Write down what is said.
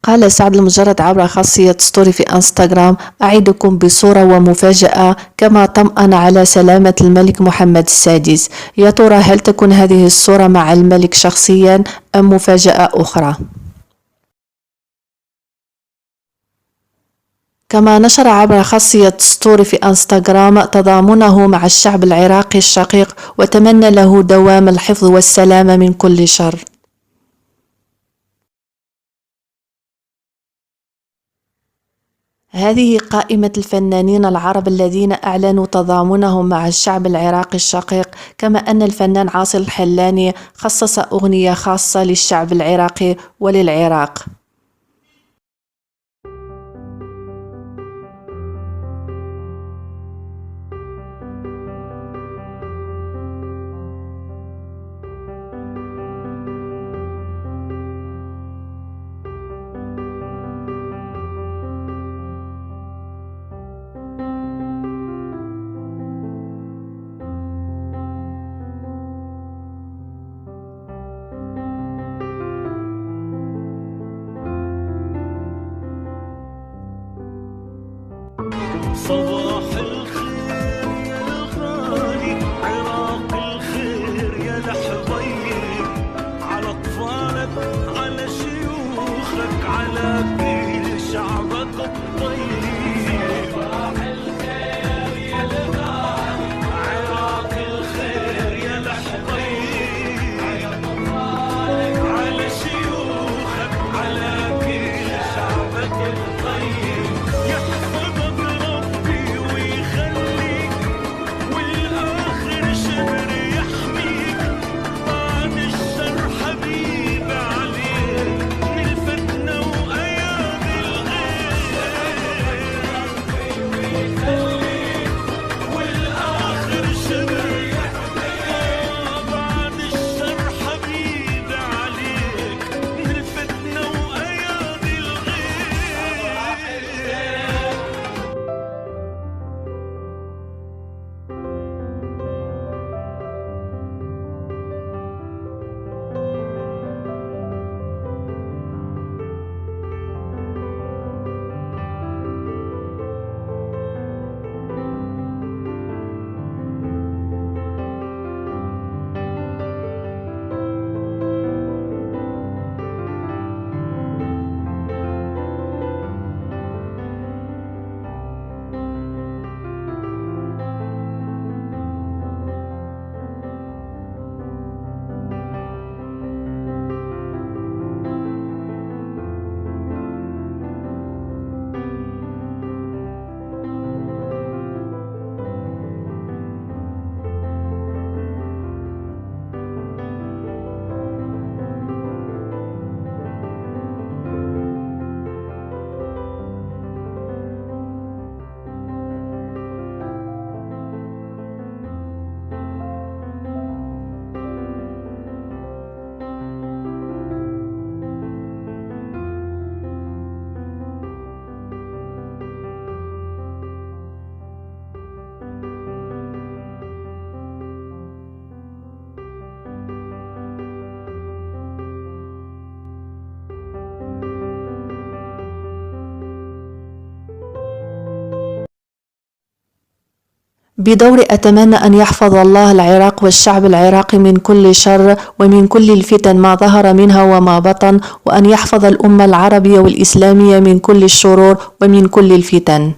قال سعد المجرد عبر خاصية ستوري في انستغرام: أعدكم بصورة ومفاجأة كما طمأن على سلامة الملك محمد السادس. يا ترى هل تكون هذه الصورة مع الملك شخصيا أم مفاجأة أخرى؟ كما نشر عبر خاصية ستوري في انستغرام تضامنه مع الشعب العراقي الشقيق، وتمنى له دوام الحفظ والسلامة من كل شر. هذه قائمة الفنانين العرب الذين أعلنوا تضامنهم مع الشعب العراقي الشقيق، كما أن الفنان عاصي الحلاني خصص أغنية خاصة للشعب العراقي وللعراق. صباح الخير يا الغالي، عراق الخير يا الحبيب، على أطفالك على شيوخك على كل شعبك الطيب. صباح الخير يا الغالي، عراق الخير يا الحبيب، على شيوخك على كل شعبك الطيب. بدور أتمنى أن يحفظ الله العراق والشعب العراقي من كل شر ومن كل الفتن ما ظهر منها وما بطن، وأن يحفظ الأمة العربية والإسلامية من كل الشرور ومن كل الفتن.